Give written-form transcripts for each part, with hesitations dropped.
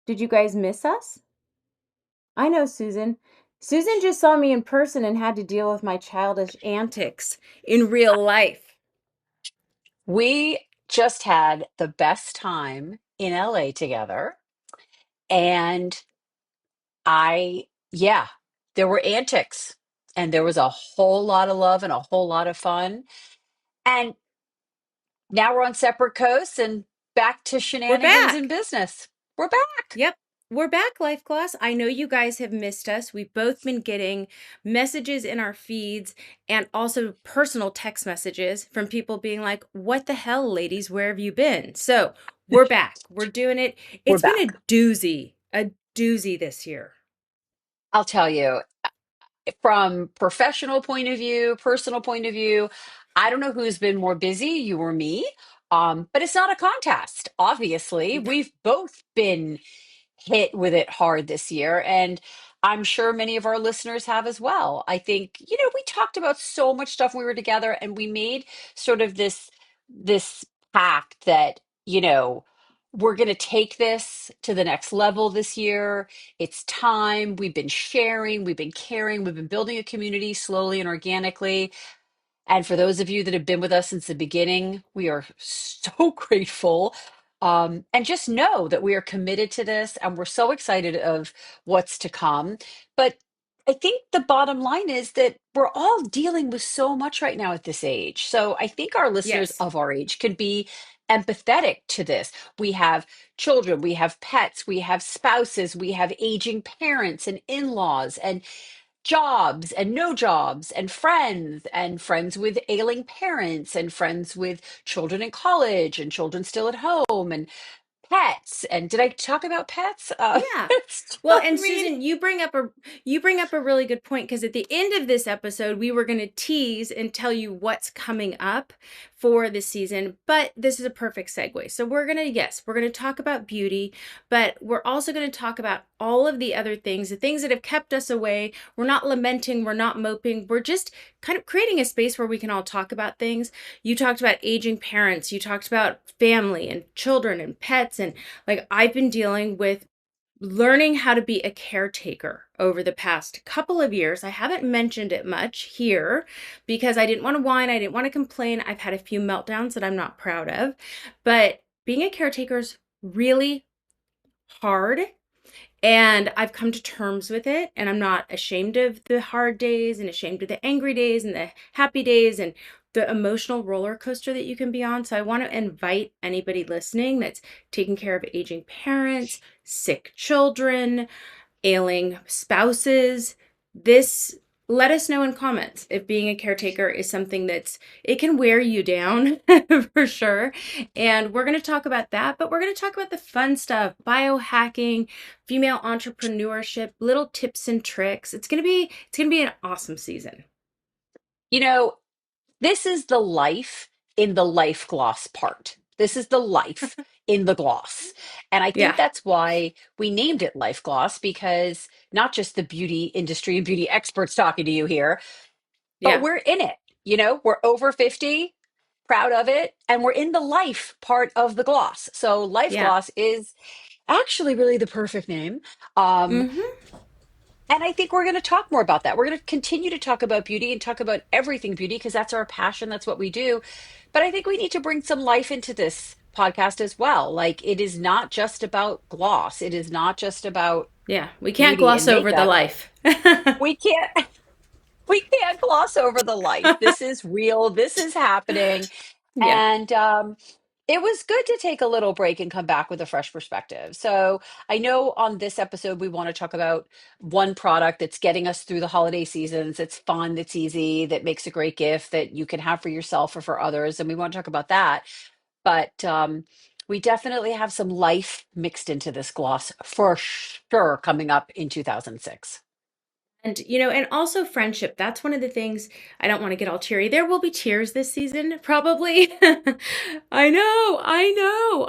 Did you guys miss us? I know, Susan. Susan just saw me in person and had to deal with my childish antics in real life. We just had the best time in LA together. And yeah, there were antics and there was a whole lot of love and a whole lot of fun. And now we're on separate coasts and back to We're shenanigans in back. business. We're back. Yep. We're back, LifeGLOSS. I know you guys have missed us. We've both been getting messages in our feeds and also personal text messages from people being like, "What the hell, ladies? Where have you been?" So we're back. We're doing it. We're It's been back. a doozy this year. I'll tell you, from professional point of view, personal point of view, I don't know who's been more busy, you or me. But it's not a contest. Obviously, we've both been hit with it hard this year. And I'm sure many of our listeners have as well. I think, we talked about so much stuff when we were together and we made sort of this pact that, we're going to take this to the next level this year. It's time. We've been sharing, we've been caring, we've been building a community slowly and organically. And for those of you that have been with us since the beginning, we are so grateful. And just know that we are committed to this and we're so excited of what's to come. But I think the bottom line is that we're all dealing with so much right now at this age. So I think our listeners Yes. of our age can be empathetic to this. We have children, we have pets, we have spouses, we have aging parents and in laws. And jobs and no jobs and friends with ailing parents and friends with children in college and children still at home and pets. And did I talk about pets? Yeah. So, Well, I and mean, Susan, you bring up a really good point because at the end of this episode, we were going to tease and tell you what's coming up for the season, but this is a perfect segue. So we're going to talk about beauty, but we're also going to talk about all of the other things, the things that have kept us away. We're not lamenting, we're not moping. We're just kind of creating a space where we can all talk about things. You talked about aging parents, you talked about family and children and pets, and like I've been dealing with learning how to be a caretaker over the past couple of years. I haven't mentioned it much here because I didn't want to whine, I didn't want to complain. I've had a few meltdowns that I'm not proud of, but being a caretaker is really hard and I've come to terms with it, and I'm not ashamed of the hard days and ashamed of the angry days and the happy days and the emotional roller coaster that you can be on. So I want to invite anybody listening that's taking care of aging parents, sick children, ailing spouses. This Let us know in comments if being a caretaker is something it can wear you down for sure. And we're going to talk about that, but we're going to talk about the fun stuff, biohacking, female entrepreneurship, little tips and tricks. It's going to be an awesome season. you know, this is the life in the life gloss part. This is the life in the gloss. And I think Yeah. that's why we named it Life Gloss, because not just the beauty industry and beauty experts talking to you here, but Yeah. we're in it. We're over 50, proud of it, and we're in the life part of the gloss. So life Yeah. gloss is actually really the perfect name. Um, Mhm. and I think we're going to talk more about that. We're going to continue to talk about beauty and talk about everything beauty because that's our passion. That's what we do. But I think we need to bring some life into this podcast as well. Like, it is not just about gloss, it is not just about Yeah, we can't beauty gloss and over the makeup. life. We can't. We can't gloss over the life. This is real. This is happening. Yeah. And it was good to take a little break and come back with a fresh perspective. So I know on this episode, we want to talk about one product that's getting us through the holiday seasons. It's fun, it's easy, that makes a great gift that you can have for yourself or for others. And we want to talk about that. But we definitely have some life mixed into this gloss for sure coming up in 2006. And, you know, and also friendship. That's one of the things. I don't want to get all teary. There will be tears this season, probably.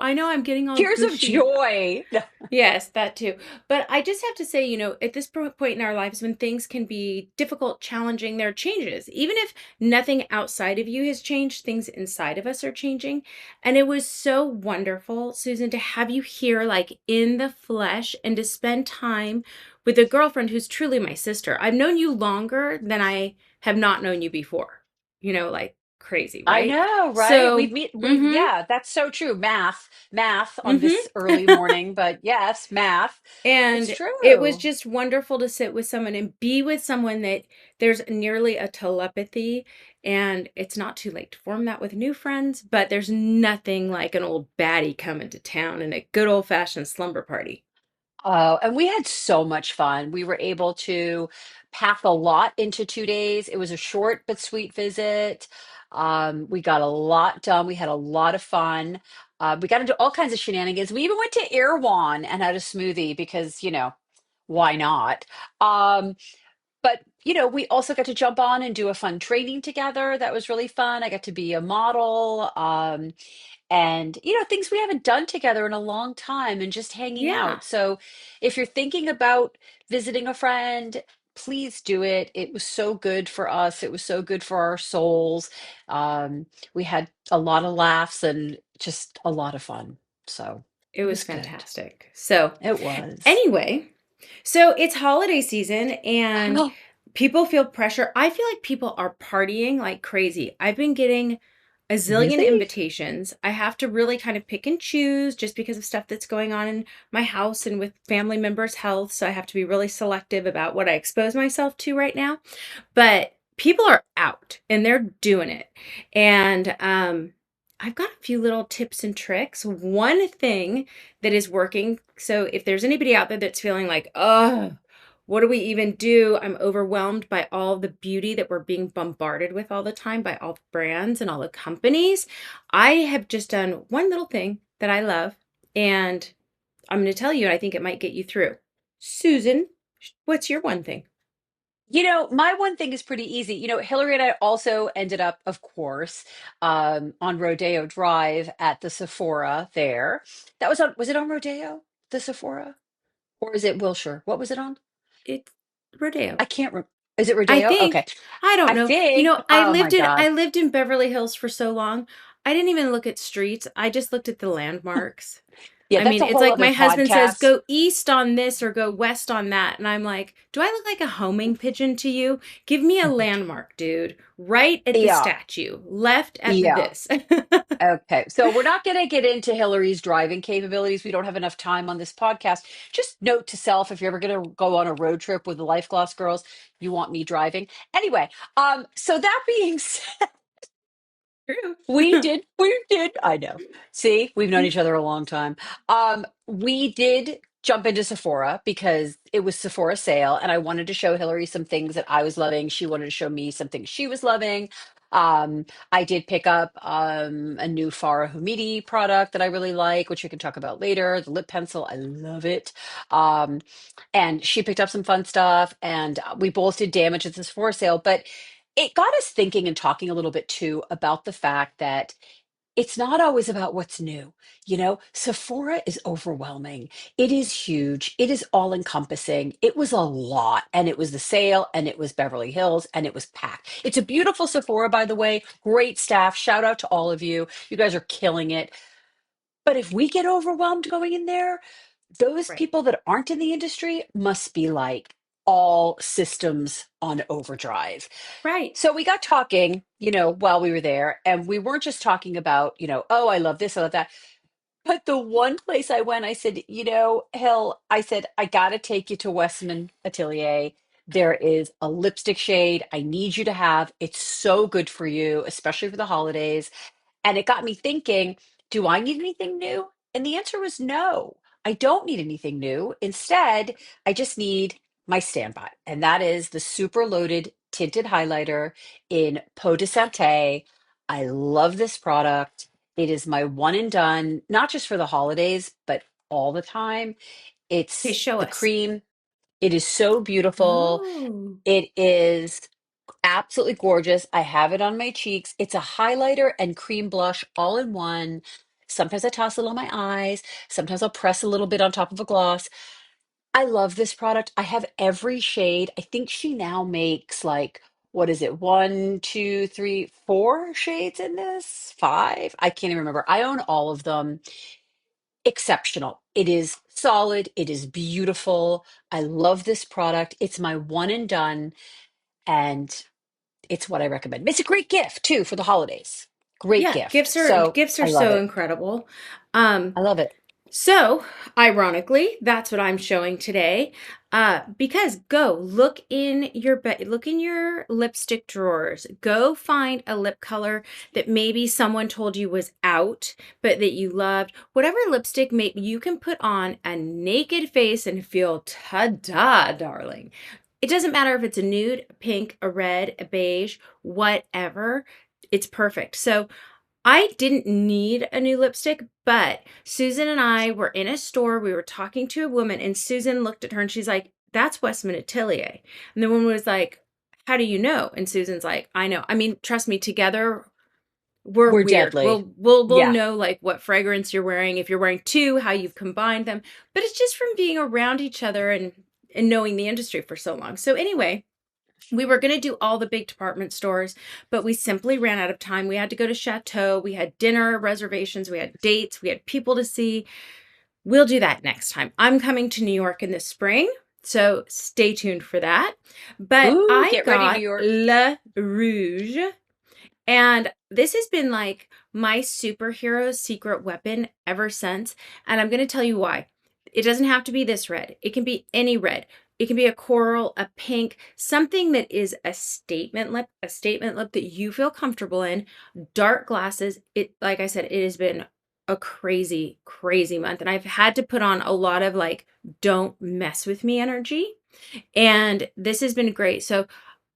I know. I'm getting all Tears of gushy. joy. Yes, that too. But I just have to say, you know, at this point in our lives, when things can be difficult, challenging, there are changes. Even if nothing outside of you has changed, things inside of us are changing. And it was so wonderful, Susan, to have you here, like in the flesh, and to spend time with a girlfriend who's truly my sister. I've known you longer than I have not known you before, you know, like crazy, I right? know, right? So, mm Yeah, that's so true. Math hmm, on this mm early hmm. morning, but yes, math. It's And it was true. just wonderful to sit with someone and be with someone that there's nearly a telepathy. And it's not too late to form that with new friends, but there's nothing like an old baddie coming to town and a good old fashioned slumber party. Oh, and we had so much fun. We were able to pack a lot into 2 days. It was a short but sweet visit. We got a lot done. We had a lot of fun. We got into all kinds of shenanigans. We even went to Erewhon and had a smoothie because, why not? Um, but we also got to jump on and do a fun training together. That was really fun. I got to be a model. And things we haven't done together in a long time and just hanging Yeah, out. So if you're thinking about visiting a friend, please do it. It was so good for us. It was so good for our souls. We had a lot of laughs and just a lot of fun. So it it was was good. fantastic. So, It was. anyway, so it's holiday season and people feel pressure. I feel like people are partying like crazy. I've been getting a zillion Really? invitations. I have to really kind of pick and choose just because of stuff that's going on in my house and with family members' health. So I have to be really selective about what I expose myself to right now. But people are out and they're doing it. And I've got a few little tips and tricks. One thing that is working. So if there's anybody out there that's feeling like, oh, what do we even do? I'm overwhelmed by all the beauty that we're being bombarded with all the time by all the brands and all the companies. I have just done one little thing that I love, and I'm going to tell you, and I think it might get you through. Susan, what's your one thing? My one thing is pretty easy. Hillary and I also ended up, of course, on Rodeo Drive at the Sephora there. Was it on Rodeo, the Sephora? Or is it Wilshire? What was it on? It's Rodeo. I can't remember. Is it I Rodeo? Okay. think. I don't I know. You think, know, oh my I God. lived in Beverly Hills for so long. I didn't even look at streets. I just looked at the landmarks. Yeah, I that's mean, a it's whole like other my husband says, podcast. go east on this or go west on that. And I'm like, do I look like a homing pigeon to you? Give me a landmark, dude. Right at the Yeah, statue, left at the yeah. this. Okay. So we're not going to get into Hillary's driving capabilities. We don't have enough time on this podcast. Just note to self, if you're ever going to go on a road trip with the Life Gloss girls, you want me driving. Anyway, so that being True. We did. I know. See, we've known each other a long time. We did jump into Sephora because it was Sephora sale, and I wanted to show Hillary some things that I was loving. She wanted to show me some things she was loving. I did pick up a new Farah Humidi product that I really like, which we can talk about later. The lip pencil, I love it. Um, and she picked up some fun stuff, and we both did damage at the Sephora sale, but it got us thinking and talking a little bit too about the fact that it's not always about what's new. Sephora is overwhelming. It is huge. It is all encompassing. It was a lot. And it was the sale, and it was Beverly Hills, and it was packed. It's a beautiful Sephora, by the way. Great staff. Shout out to all of you. You guys are killing it. But if we get overwhelmed going in there, those Right. people that aren't in the industry must be like all systems on overdrive. Right. So we got talking, while we were there, and we weren't just talking about, oh, I love this, I love that. But the one place I went, I said, Hill, I said, I got to take you to Westman Atelier. There is a lipstick shade I need you to have. It's so good for you, especially for the holidays. And it got me thinking, do I need anything new? And the answer was no, I don't need anything new. Instead, I just need my standby. And that is the super loaded tinted highlighter in Peau de Santé. I love this product. It is my one and done, not just for the holidays, but all the time. Okay, It's show the us. cream. It is so beautiful. Oh. It is absolutely gorgeous. I have it on my cheeks. It's a highlighter and cream blush all in one. Sometimes I toss it on my eyes. Sometimes I'll press a little bit on top of a gloss. I love this product. I have every shade. I think she now makes like, what is it? One, two, three, four shades in this? Five? I can't even remember. I own all of them. Exceptional. It is solid. It is beautiful. I love this product. It's my one and done, and it's what I recommend. It's a great gift too for the holidays. Great Yeah, gift. So gifts are I love so it. incredible. Um, I love it. So, ironically, that's what I'm showing today. Because go look in your lipstick drawers. Go find a lip color that maybe someone told you was out, but that you loved. Whatever lipstick maybe you can put on a naked face and feel ta-da, darling. It doesn't matter if it's a nude, a pink, a red, a beige, whatever. It's perfect. So, I didn't need a new lipstick, but Susan and I were in a store. We were talking to a woman, and Susan looked at her and she's like, "That's Westman Atelier." And the woman was like, "How do you know?" And Susan's like, "I know. I mean, trust me, together we're We're weird. deadly. We'll Yeah. know like what fragrance you're wearing, if you're wearing two, how you've combined them. But it's just from being around each other and knowing the industry for so long." So anyway, we were going to do all the big department stores, but we simply ran out of time. We had to go to Chateau. We had dinner reservations. We had dates. We had people to see. We'll do that next time. I'm coming to New York in the spring, so stay tuned for that. But Ooh, I get ready, New got York. Le Rouge, and this has been like my superhero secret weapon ever since. And I'm going to tell you why. It doesn't have to be this red, it can be any red. It can be a coral, a pink, something that is a statement lip that you feel comfortable in. Dark glasses. It, like I said, it has been a crazy, crazy month. And I've had to put on a lot of like, don't mess with me energy. And this has been great. So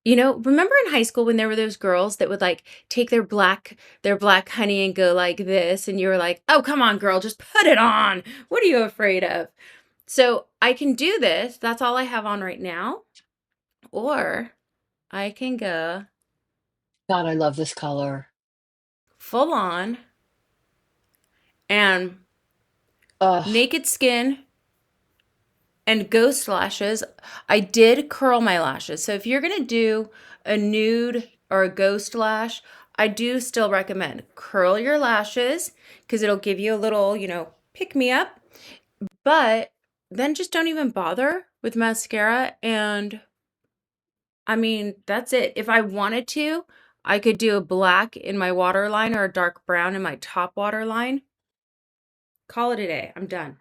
remember in high school when there were those girls that would like take their black honey and go like this, and you were like, "Oh, come on, girl, just put it on. What are you afraid of?" So I can do this. That's all I have on right now. Or I can go God, I love this color. full on and Ugh. naked skin and ghost lashes. I did curl my lashes. So if you're going to do a nude or a ghost lash, I do still recommend curl your lashes because it'll give you a little, pick me up. But then just don't even bother with mascara. And I mean, that's it. If I wanted to, I could do a black in my waterline or a dark brown in my top waterline. Call it a day. I'm done.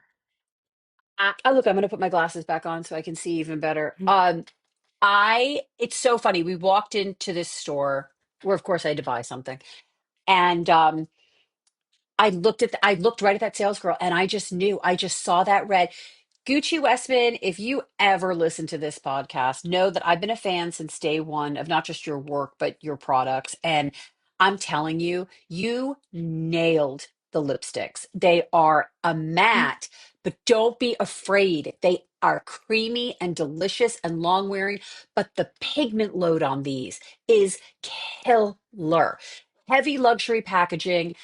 Look, I'm gonna put my glasses back on so I can see even better. Mhm. It's so funny. We walked into this store where, of course, I had to buy something, and I looked right at that sales girl, and I just knew. I just saw that red. Gucci Westman, if you ever listen to this podcast, know that I've been a fan since day one of not just your work, but your products. And I'm telling you, you nailed the lipsticks. They are a matte, but don't be afraid. They are creamy and delicious and long wearing, but the pigment load on these is killer. Heavy luxury packaging,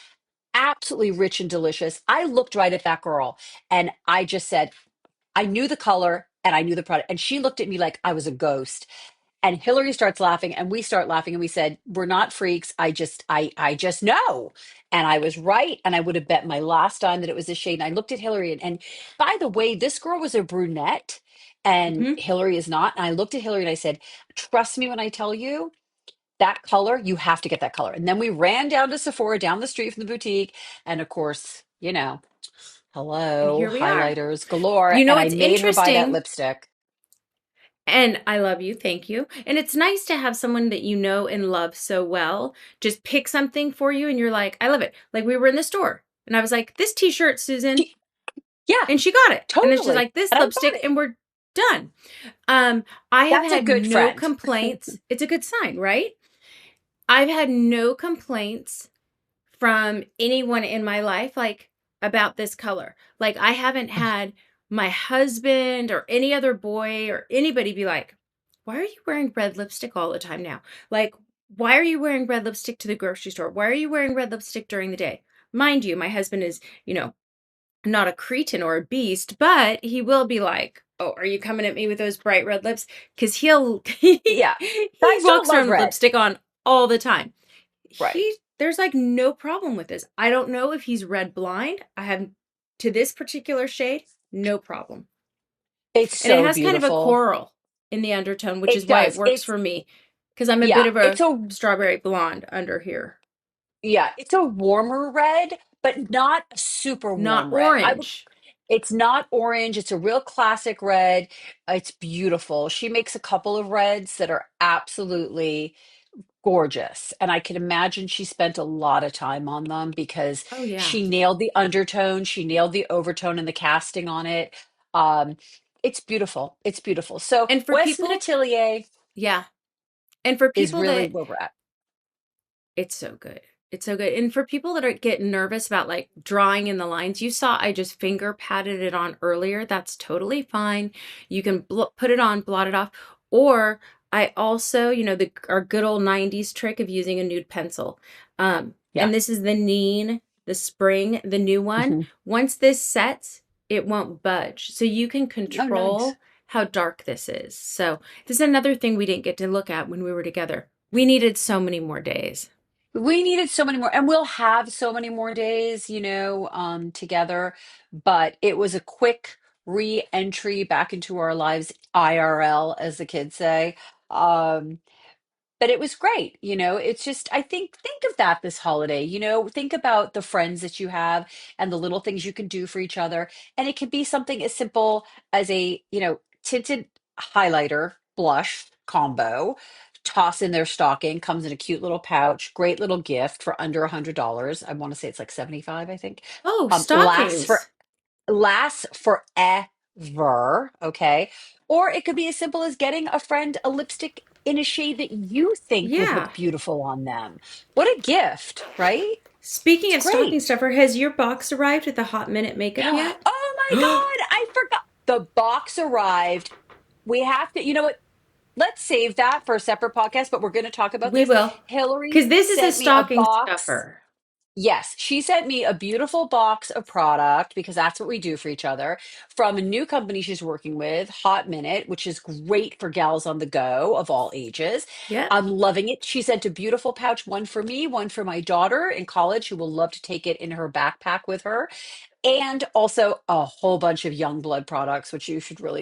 absolutely rich and delicious. I looked right at that girl and I just said, I knew the color and I knew the product. And she looked at me like I was a ghost. And Hillary starts laughing and we start laughing and we said, "We're not freaks. I just know." And I was right. And I would have bet my last dime that it was a shade. And I looked at Hillary and by the way, this girl was a brunette and Mhm. Hillary is not. And I looked at Hillary and I said, "Trust me when I tell you that color, you have to get that color." And then we ran down to Sephora down the street from the boutique. And of course, And hello, here we are. highlighters galore. You know And I what's made her buy that interesting? lipstick. And I love you. Thank you. And it's nice to have someone that you know and love so well just pick something for you and you're like, "I love it." Like we were in the store and I was like, "This t-shirt, Susan." She, yeah, And she got it. And then she's totally. like, "This And I bought lipstick," it. and we're done. I have That's a had good no friend. complaints. It's a good sign, right? I've had no complaints from anyone in my life, like, about this color. Like, I haven't had my husband or any other boy or anybody be like, "Why are you wearing red lipstick all the time now? Like, why are you wearing red lipstick to the grocery store? Why are you wearing red lipstick during the day?" Mind you, my husband is, not a cretin or a beast, but he will be like, "Oh, are you coming at me with those bright red lips?" Because he'll Yeah. he Guys don't walks around love with red. lipstick on all the time. Right. There's like no problem with this. I don't know if he's red blind. I have to this particular shade, no problem. It's And it so has kind of a beautiful. coral in the undertone, which is It why it does. works for me because I'm a bit Yeah, of it's a a strawberry blonde under here, it's a warmer red, but not a super not warm red. orange. It's not orange, it's a real classic red. It's beautiful. She makes a couple of reds that are absolutely gorgeous. And I can imagine she spent a lot of time on them because Oh yeah. she nailed the undertone, she nailed the overtone and the casting on it. Um, it's beautiful. It's beautiful. So And for Westman people, Atelier yeah. And for is people really that where we're at. it's so good. It's so good. And for people that are getting nervous about like drawing in the lines, you saw I just finger patted it on earlier. That's totally fine. You can put it on, blot it off. Or I also, our good old 90s trick of using a nude pencil. Yeah. And this is the Neen, the spring, the new one. Hmm. Once this sets, it won't budge. So you can Oh, nice. control how dark this is. So this is another thing we didn't get to look at when we were together. We needed so many more days. We needed so many more, and we'll have so many more days, together. But it was a quick re-entry back into our lives, IRL, as the kids say. Um, but it was great. It's just, I think of that this holiday. Think about the friends that you have and the little things you can do for each other. And it could be something as simple as a, tinted highlighter blush combo. Toss in their stocking, comes in a cute little pouch, great little gift for under $100. I want to say it's like 75, I think. Oh, Lasts stockings. forever, okay? Or it could be as simple as getting a friend a lipstick in a shade that you think would Yeah. look beautiful on them. What a gift, right? Speaking It's of stocking great. stuffer, has your box arrived at the Hot Minute makeup yet? Oh my God, I forgot. The box arrived. We have to, you know what? Let's save that for a separate podcast, but we're going to talk about We this. will. Hillary Because this is a sent me a stocking box. stuffer. Yes, she sent me a beautiful box of product because that's what we do for each other from a new company she's working with, Hot Minute, which is great for gals on the go of all ages. Yep. I'm loving it. She sent a beautiful pouch, one for me, one for my daughter in college who will love to take it in her backpack with her, and also a whole bunch of young blood products, which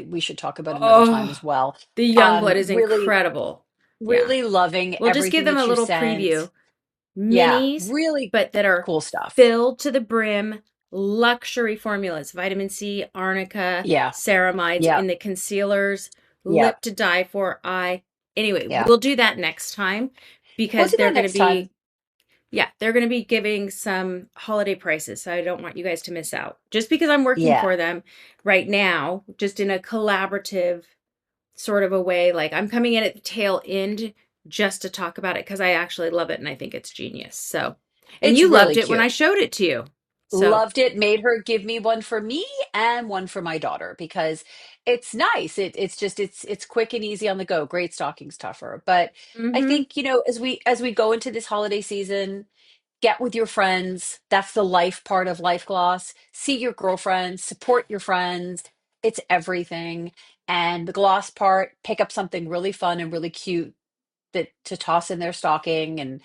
we should talk about another time Oh, as well. the young blood is Really, incredible. Yeah. really loving We'll just give everything them that a you little sent. preview. Yeah, Minis, really but that are cool stuff. filled to the brim, luxury formulas, vitamin C, arnica, Yeah. ceramides Yeah. in the concealers, Yeah. lip to die for, eye. Anyway, Yeah. we'll do that next time We'll because do they're that going to next time. be, yeah, they're going to be giving some holiday prices. So I don't want you guys to miss out. Just because I'm working Yeah. for them right now, just in a collaborative sort of a way. Like I'm coming in at the tail end just to talk about it because I actually love it and I think it's genius. So, and It's you loved really it when I cute. showed it to you. So, Loved it. Made her give me one for me and one for my daughter because it's nice. It's quick and easy on the go. Great stocking stuffer. But I mm-hmm. think, as we go into this holiday season, get with your friends. That's the life part of Life Gloss. See your girlfriends, support your friends. It's everything. And the gloss part, pick up something really fun and really cute that to toss in their stocking. And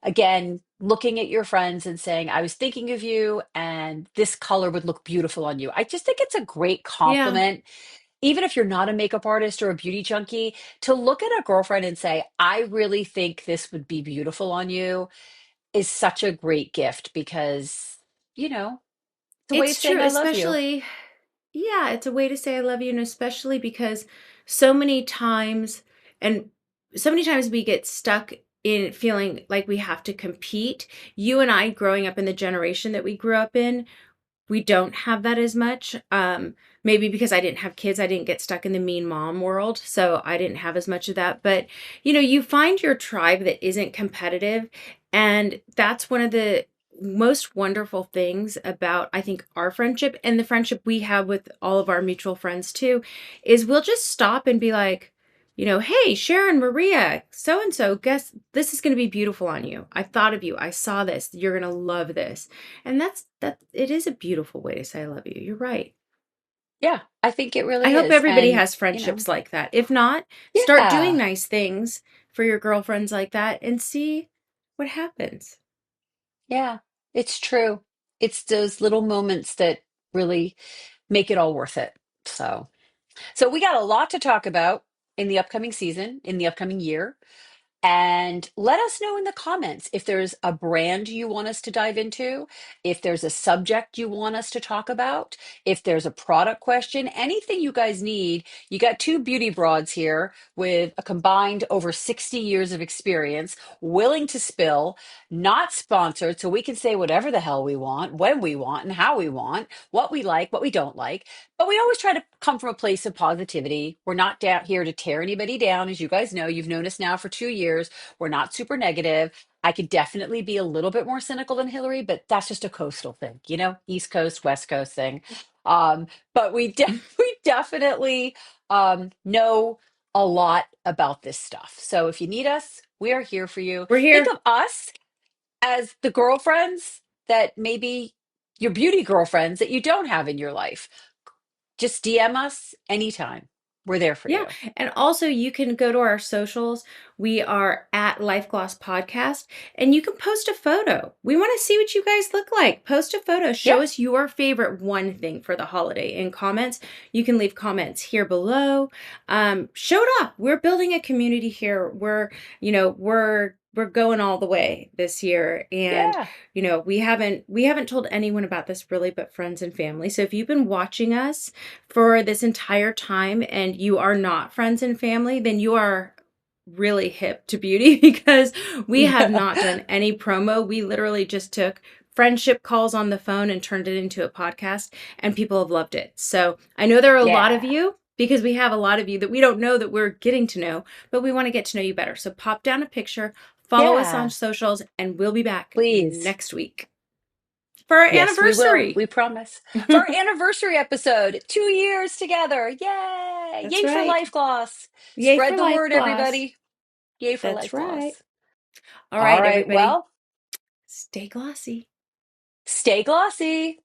again, looking at your friends and saying, I was thinking of you and this color would look beautiful on you. I just think it's a great Yeah, compliment, even if you're not a makeup artist or a beauty junkie, to look at a girlfriend and say, I really think this would be beautiful on you is such a great gift because, it's a way of it's saying true. I love you. Especially, yeah, it's a way to say I love you. And especially because so many times, and so many times we get stuck in feeling like we have to compete. You and I, growing up in the generation that we grew up in, we don't have that as much. Maybe because I didn't have kids, I didn't get stuck in the mean mom world, so I didn't have as much of that. But you find your tribe that isn't competitive, and that's one of the most wonderful things about, I think, our friendship and the friendship we have with all of our mutual friends too, is we'll just stop and be like, hey, Sharon, Maria, so and so, guess this is going to be beautiful on you. I thought of you. I saw this. You're going to love this. And it is a beautiful way to say I love you. You're right. Yeah, I think it I really hope is. everybody And, has friendships like that. If not, start doing yeah, nice things for your girlfriends like that and see what happens. yeah, it's true. It's those little moments that really make it all worth it. So we got a lot to talk about in the upcoming season, in the upcoming year. And let us know in the comments if there's a brand you want us to dive into, if there's a subject you want us to talk about, if there's a product question, anything you guys need. You got two beauty broads here with a combined over 60 years of experience, willing to spill, not sponsored, so we can say whatever the hell we want, when we want, and how we want, what we like, what we don't like. But we always try to come from a place of positivity. We're not down here to tear anybody down. As you guys know, you've known us now for 2 years. We're not super negative. I could definitely be a little bit more cynical than Hillary, but that's just a coastal thing, East Coast, West Coast thing. But we definitely know a lot about this stuff. So if you need us, we are here for you. We're Think here. of us as the girlfriends that maybe your beauty girlfriends that you don't have in your life. Just DM us anytime. We're there for Yeah. you. And also, you can go to our socials. We are at LifeGLOSS Podcast, and you can post a photo. We want to see what you guys look like. Post a photo. Yeah, Show us your favorite one thing for the holiday in comments. You can leave comments here below. Show it off. We're building a community here. We're going all the way this year, and yeah, we haven't told anyone about this really, but friends and family. So if you've been watching us for this entire time and you are not friends and family, then you are really hip to beauty because we have yeah, not done any promo. We literally just took friendship calls on the phone and turned it into a podcast, and people have loved it. So I know there are a lot of yeah. you because we have a lot of you that we don't know that we're getting to know, but we want to get to know you better. So pop down a picture, follow us on Yeah. socials, and we'll be back Please. next week for our Yes, we will. anniversary. We promise. For our anniversary episode, 2 years together. Yay! That's Yay for right. Life Gloss. Yay for Spread the life word, gloss. everybody. Yay for That's Life right. Gloss. All All right, right. everybody, Well, stay glossy. stay glossy.